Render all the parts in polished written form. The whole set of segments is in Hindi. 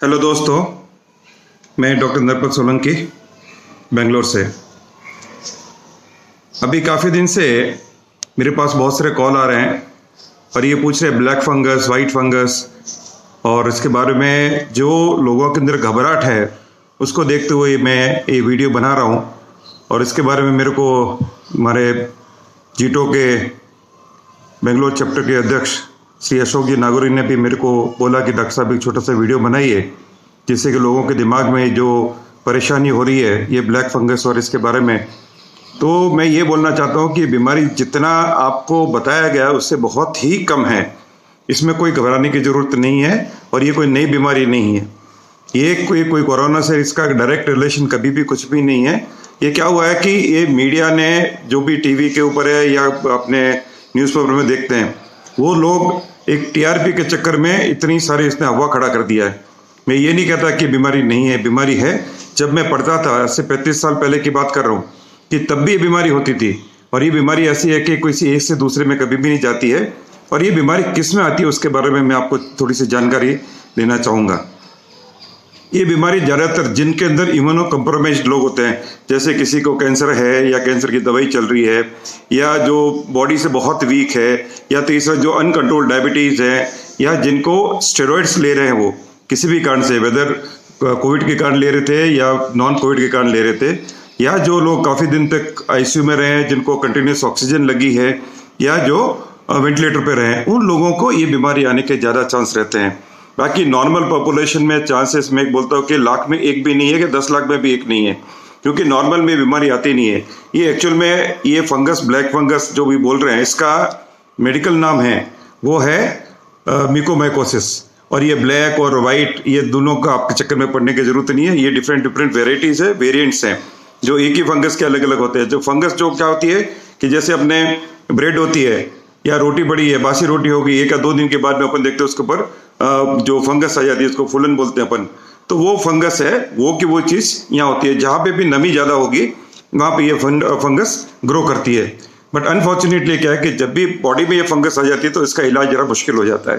हेलो दोस्तों, मैं डॉक्टर नरपत सोलंकी बेंगलोर से। अभी काफ़ी दिन से मेरे पास बहुत सारे कॉल आ रहे हैं और ये पूछ रहे हैं ब्लैक फंगस, वाइट फंगस और इसके बारे में जो लोगों के अंदर घबराहट है उसको देखते हुए मैं ये वीडियो बना रहा हूँ। और इसके बारे में मेरे को हमारे जीटो के बेंगलोर चैप्टर के अध्यक्ष श्री अशोक जी नागौरी ने भी मेरे को बोला कि डॉक्टर साहब एक छोटा सा वीडियो बनाइए जिससे कि लोगों के दिमाग में जो परेशानी हो रही है ये ब्लैक फंगस और इसके बारे में, तो मैं ये बोलना चाहता हूँ कि बीमारी जितना आपको बताया गया उससे बहुत ही कम है। इसमें कोई घबराने की ज़रूरत नहीं है और ये कोई नई बीमारी नहीं है। ये कोई कोरोना से इसका डायरेक्ट रिलेशन कभी भी कुछ भी नहीं है। ये क्या हुआ है कि ये मीडिया ने जो भी टीवी के ऊपर है या अपने न्यूज़पेपर में देखते हैं वो लोग एक टीआरपी के चक्कर में इतनी सारी इसने हवा खड़ा कर दिया है। मैं ये नहीं कहता कि बीमारी नहीं है, बीमारी है। जब मैं पढ़ता था, आज से 35 साल पहले की बात कर रहा हूँ, कि तब भी ये बीमारी होती थी। और ये बीमारी ऐसी है कि किसी एक से दूसरे में कभी भी नहीं जाती है। और ये बीमारी किस में आती है उसके बारे में मैं आपको थोड़ी सी जानकारी देना चाहूँगा। ये बीमारी ज़्यादातर जिनके अंदर इम्यूनो कम्प्रोमाइज्ड लोग होते हैं, जैसे किसी को कैंसर है या कैंसर की दवाई चल रही है, या जो बॉडी से बहुत वीक है, या तीसरा जो अनकंट्रोल्ड डायबिटीज़ है, या जिनको स्टेरॉइड्स ले रहे हैं वो किसी भी कारण से, वेदर कोविड के कारण ले रहे थे या नॉन कोविड के कारण ले रहे थे, या जो लोग काफ़ी दिन तक आईसीयू में रहे हैं जिनको कंटिन्यूस ऑक्सीजन लगी है, या जो वेंटिलेटर पे रहे हैं, उन लोगों को ये बीमारी आने के ज़्यादा चांस रहते हैं। बाकी नॉर्मल पॉपुलेशन में चांसेस मैं बोलता हूँ कि लाख में एक भी नहीं है कि 10 लाख में भी एक नहीं है, क्योंकि नॉर्मल में बीमारी आती नहीं है। ये एक्चुअल में ये फंगस, ब्लैक फंगस जो भी बोल रहे हैं, इसका मेडिकल नाम है वो है म्यूकोमाइकोसिस। और ये ब्लैक और वाइट ये दोनों का आपके चक्कर में पड़ने की जरूरत नहीं है। ये डिफरेंट वेराइटीज़ है, वेरिएंट्स हैं जो एक ही फंगस के अलग अलग होते हैं। जो फंगस जो क्या होती है कि जैसे अपने ब्रेड होती है या रोटी बड़ी है, बासी रोटी होगी, 1 या 2 दिन के बाद में अपन देखते हैं उसके ऊपर जो फंगस आ जाती है, उसको फूलन बोलते हैं अपन। तो वो फंगस है, वो की वो चीज़ यहाँ होती है। जहाँ पे भी नमी ज़्यादा होगी वहाँ पे ये फंगस ग्रो करती है। बट अनफॉर्चुनेटली क्या है कि जब भी बॉडी में ये फंगस आ जाती है तो इसका इलाज जरा मुश्किल हो जाता है।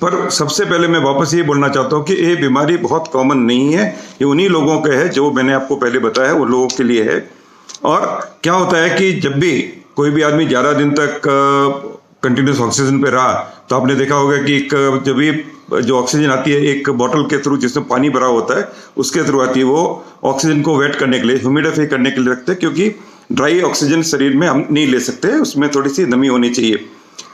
पर सबसे पहले मैं वापस ये बोलना चाहता हूँ कि ये बीमारी बहुत कॉमन नहीं है। ये उन्हीं लोगों के है जो मैंने आपको पहले बताया, उन लोगों के लिए है। और क्या होता है कि जब भी कोई भी आदमी ज़्यादा दिन तक कंटिन्यूस ऑक्सीजन पे रहा तो आपने देखा होगा कि जब भी जो ऑक्सीजन आती है एक बॉटल के थ्रू जिसमें पानी भरा होता है उसके थ्रू आती है, वो ऑक्सीजन को वेट करने के लिए, ह्यूमिडिफाई करने के लिए रखते हैं, क्योंकि ड्राई ऑक्सीजन शरीर में हम नहीं ले सकते, उसमें थोड़ी सी नमी होनी चाहिए।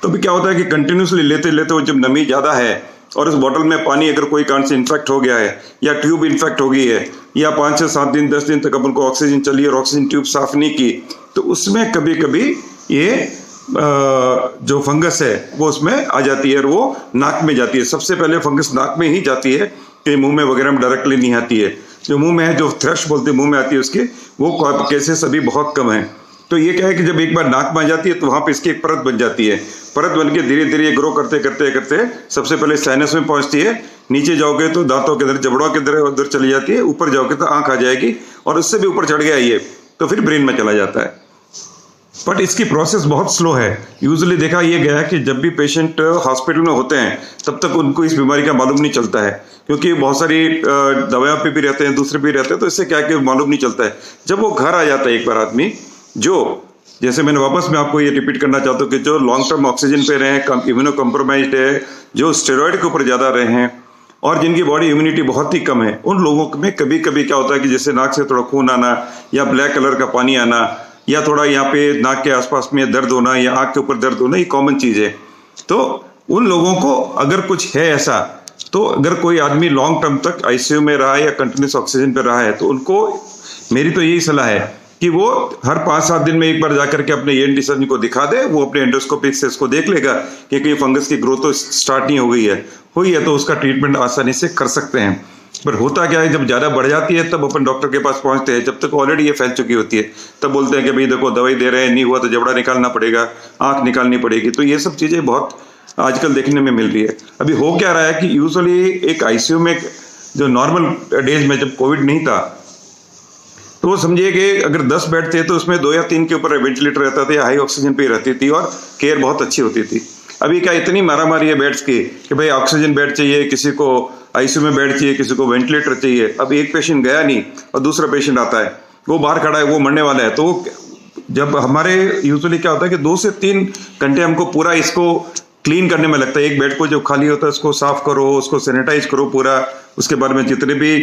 तो भी क्या होता है कि कंटिन्यूसली लेते लेते वो जब नमी ज़्यादा है और उस बॉटल में पानी अगर कोई कारण से इन्फेक्ट हो गया है या ट्यूब इन्फेक्ट हो गई है या 5 से 7 दिन 10 दिन तक अपन को ऑक्सीजन चली और ऑक्सीजन ट्यूब साफ नहीं की, तो उसमें कभी कभी ये जो फंगस है वो उसमें आ जाती है और वो नाक में जाती है। सबसे पहले फंगस नाक में ही जाती है, कि मुंह में वगैरह में डायरेक्टली नहीं आती है। जो मुंह में है, जो थ्रश बोलते हैं मुंह में आती है उसके, वो केसेस अभी बहुत कम है। तो ये क्या है कि जब एक बार नाक में आ जाती है तो वहाँ पे इसकी एक परत बन जाती है। परत बन के धीरे धीरे ग्रो करते करते करते सबसे पहले साइनस में पहुँचती है, नीचे जाओगे तो दांतों के अंदर, जबड़ों के अंदर उधर चली जाती है, ऊपर जाओगे तो आँख आ जाएगी और उससे भी ऊपर चढ़ गया ये तो फिर ब्रेन में चला जाता है। बट इसकी प्रोसेस बहुत स्लो है। यूजुअली देखा ये गया है कि जब भी पेशेंट हॉस्पिटल में होते हैं तब तक उनको इस बीमारी का मालूम नहीं चलता है, क्योंकि बहुत सारी दवाइयों पे भी रहते हैं, दूसरे भी रहते हैं, तो इससे क्या कि मालूम नहीं चलता है। जब वो घर आ जाता है एक बार आदमी, जो जैसे मैंने वापस मैं आपको ये रिपीट करना चाहता हूँ कि जो लॉन्ग टर्म ऑक्सीजन पे रहे हैं, इम्यूनो कम्प्रोमाइज्ड है, जो स्टेरॉइड के ऊपर ज़्यादा रहे हैं और जिनकी बॉडी इम्यूनिटी बहुत ही कम है, उन लोगों में कभी कभी क्या होता है कि जैसे नाक से थोड़ा खून आना या ब्लैक कलर का पानी आना या थोड़ा यहाँ पे नाक के आसपास में दर्द होना या आँख के ऊपर दर्द होना, ये कॉमन चीज़ है। तो उन लोगों को अगर कुछ है ऐसा, तो अगर कोई आदमी लॉन्ग टर्म तक आईसीयू में रहा है या कंटिन्यूस ऑक्सीजन पे रहा है तो उनको मेरी तो यही सलाह है कि वो हर 5-7 दिन में एक बार जाकर के अपने ENT सर्जन को दिखा दे। वो अपने एंडोस्कोपिक से इसको देख लेगा कि कहीं फंगस की ग्रोथ तो स्टार्ट नहीं हो गई है, हुई है तो उसका ट्रीटमेंट आसानी से कर सकते हैं। पर होता क्या है, जब ज़्यादा बढ़ जाती है तब अपन डॉक्टर के पास पहुंचते हैं, जब तक ऑलरेडी ये फैल चुकी होती है तब बोलते हैं कि भाई देखो दवाई दे रहे हैं, नहीं हुआ तो जबड़ा निकालना पड़ेगा, आँख निकालनी पड़ेगी। तो ये सब चीज़ें बहुत आजकल देखने में मिल रही है। अभी हो क्या रहा है कि यूजुअली एक आईसीयू में जो नॉर्मल डेज में जब कोविड नहीं था तो वो समझिए कि अगर 10 बेड थे तो उसमें 2 या 3 के ऊपर वेंटिलेटर रहता था या हाई ऑक्सीजन पे रहती थी और केयर बहुत अच्छी होती थी। अभी क्या इतनी मारामारी है बेड्स की कि भाई ऑक्सीजन बेड चाहिए, किसी को आईसीयू में बेड चाहिए, किसी को वेंटिलेटर चाहिए। अब एक पेशेंट गया नहीं और दूसरा पेशेंट आता है, वो बाहर खड़ा है, वो मरने वाला है। तो जब हमारे यूजुअली क्या होता है कि 2 से 3 घंटे हमको पूरा इसको क्लीन करने में लगता है। एक बेड को जो खाली होता है उसको साफ करो, उसको सैनिटाइज करो पूरा, उसके बाद में जितने भी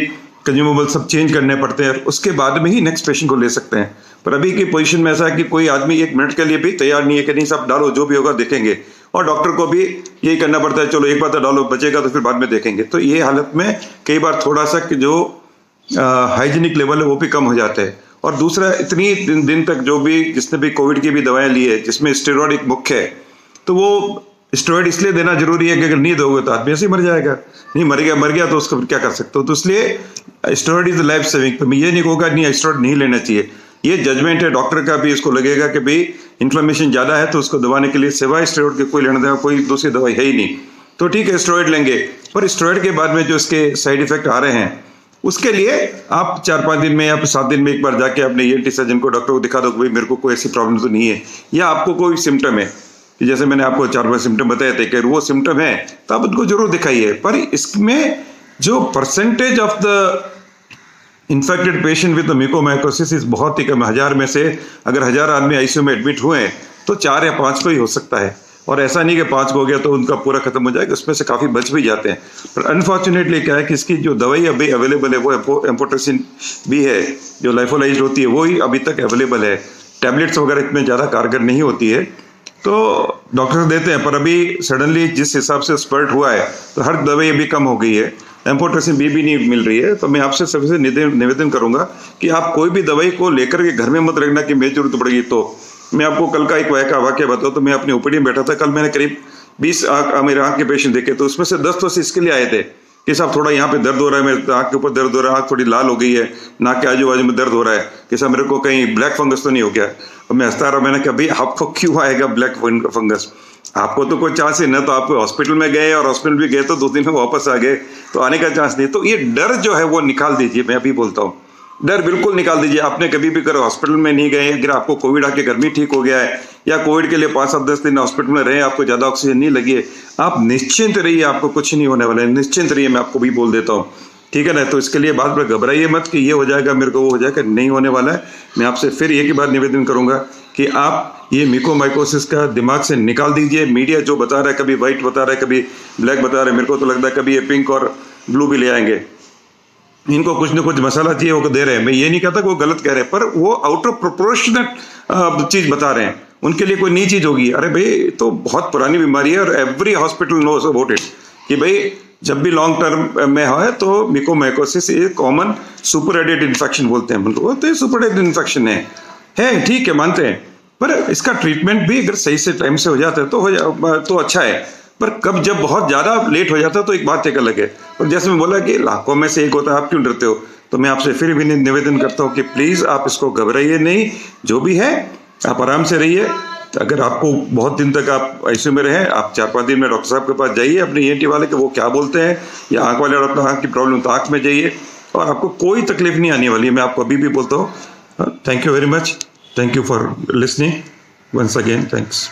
कंज्यूमेबल सब चेंज करने पड़ते हैं, उसके बाद में ही नेक्स्ट पेशेंट को ले सकते हैं। पर अभी की पोजीशन में ऐसा है कि कोई आदमी 1 मिनट के लिए भी तैयार नहीं है कि नहीं सब डालो, जो भी होगा देखेंगे। और डॉक्टर को भी यही करना पड़ता है, चलो एक बार तो डालो, बचेगा तो फिर बाद में देखेंगे। तो ये हालत में कई बार थोड़ा सा जो हाइजीनिक लेवल है वो भी कम हो जाते हैं। और दूसरा, इतनी दिन तक जो भी जिसने भी कोविड की भी दवाएं ली है जिसमें स्टेरॉइड एक मुख्य है, तो वो स्टेरॉइड इसलिए देना जरूरी है कि अगर नहीं दोगे तो आदमी ऐसे ही मर जाएगा। नहीं मर गया तो उसको फिर क्या कर सकते हो। तो इसलिए स्टेरॉइड इज लाइफ सेविंग। तो मैं ये नहीं कहूँगा नहीं स्टेरॉइड नहीं लेना चाहिए, ये जजमेंट है डॉक्टर का भी। इसको लगेगा कि भाई इन्फ्लेमेशन ज्यादा है तो उसको दबाने के लिए सिवाय स्टेरॉइड के कोई लेना देना कोई दूसरी दवाई है ही नहीं, तो ठीक है स्टेरॉइड लेंगे। पर स्टेरॉइड के बाद में जो इसके साइड इफेक्ट आ रहे हैं उसके लिए आप 4-5 दिन में या 7 दिन में एक बार जाके अपने ENT सर्जन को, डॉक्टर को दिखा दो कि भाई मेरे को कोई ऐसी प्रॉब्लम तो नहीं है, या आपको कोई सिम्टम है कि जैसे मैंने आपको 4-5 सिम्टम बताए थे कि वो सिम्टम है तो आप उनको जरूर दिखाइए। पर इसमें जो percentage of the infected patient with mucormycosis इस बहुत ही कम। 1000 में से अगर 1000 आदमी आईसीयू में एडमिट हुए हैं तो 4 या 5 को ही हो सकता है। और ऐसा नहीं कि 5 को हो गया तो उनका पूरा खत्म हो जाएगा, उसमें से काफी बच भी जाते हैं। पर अनफॉर्चुनेटली क्या है कि इसकी जो दवाई अभी अवेलेबल है वो एम्फोटेरिसिन भी है, जो लाइफोलाइज्ड होती है, वो ही अभी तक अवेलेबल है। टैबलेट्स वगैरह इतने ज्यादा कारगर नहीं होती है, तो डॉक्टर देते हैं। पर अभी सडनली जिस हिसाब से स्पर्ट हुआ है तो हर दवाई अभी कम हो गई है, एम्फोटेरिसिन भी नहीं मिल रही है। तो मैं आपसे सबसे निवेदन करूंगा कि आप कोई भी दवाई को लेकर के घर में मत रखना कि मेरी जरूरत पड़ेगी। तो मैं आपको कल का एक वाक्य बताऊं, तो मैं अपनी ओपीडी में बैठा था, कल मैंने करीब 20 मेरे आंख के पेशेंट देखे, तो उसमें से 10 तो इसके लिए आए थे कि साहब थोड़ा यहाँ पे दर्द हो रहा है, मेरे आंख के ऊपर दर्द हो रहा है, आंख थोड़ी लाल हो गई है, नाक के आजू बाजू में दर्द हो रहा है, कि साहब मेरे को कहीं ब्लैक फंगस तो नहीं हो गया। और मैं हंसता रहा, मैंने कहा भाई आपको क्यों आएगा ब्लैक फंगस, आपको तो कोई चांस ही ना, तो आप हॉस्पिटल में गए और हॉस्पिटल भी गए तो 2 दिन में वापस आ गए, तो आने का चांस नहीं। तो ये डर जो है वो निकाल दीजिए, मैं अभी बोलता हूँ, डर बिल्कुल निकाल दीजिए। आपने कभी भी करो हॉस्पिटल में नहीं गए, अगर आपको कोविड आके घर में ठीक हो गया है या कोविड के लिए 5-10 दिन हॉस्पिटल में रहे, आपको ज्यादा ऑक्सीजन नहीं लगी है, आप निश्चिंत रहिए, आपको कुछ नहीं होने वाला है, निश्चिंत रहिए, मैं आपको भी बोल देता हूँ, ठीक है ना। तो इसके लिए बात पर घबराइए मत कि ये हो जाएगा मेरे को, वो हो जाएगा, नहीं होने वाला है। मैं आपसे फिर एक ही बात निवेदन करूंगा कि आप ये म्यूकोमाइकोसिस का दिमाग से निकाल दीजिए। मीडिया जो बता रहा है, कभी व्हाइट बता रहा है, कभी ब्लैक बता रहा है, मेरे को तो लगता है कभी ये पिंक और ब्लू भी ले आएंगे। इनको कुछ न कुछ मसाला चाहिए, वो दे रहे हैं। मैं ये नहीं कहता कि वो गलत कह रहे हैं, पर वो आउट ऑफ प्रोपोर्शनेट चीज बता रहे हैं, उनके लिए कोई नई चीज होगी। अरे भाई तो बहुत पुरानी बीमारी है और every hospital knows about it कि भाई जब भी लॉन्ग टर्म में है तो म्यूकोमाइकोसिस एक कॉमन सुपरएडेड इन्फेक्शन बोलते हैं, तो ये सुपरएडेड इन्फेक्शन है, ठीक है, मानते हैं। पर इसका ट्रीटमेंट भी अगर सही से टाइम से हो जाता है तो अच्छा है। पर कब जब बहुत ज्यादा लेट हो जाता है तो एक बात एक अलग है। और जैसे मैं बोला कि लाखों में से एक होता है, आप क्यों डरते हो, तो मैं आपसे फिर भी निवेदन करता हूँ कि प्लीज आप इसको घबराइए नहीं, जो भी है आप आराम से रहिए। अगर आपको बहुत दिन तक आप आईसीयू में रहे, आप 4-5 दिन में डॉक्टर साहब के पास जाइए, अपने ENT वाले के, वो क्या बोलते हैं, या आंख वाले डॉक्टर, आंख की प्रॉब्लम तो आंख में जाइए, और आपको कोई तकलीफ नहीं आने वाली है। मैं आपको अभी भी बोलता हूँ। Thank you very much, thank you for listening once again, thanks.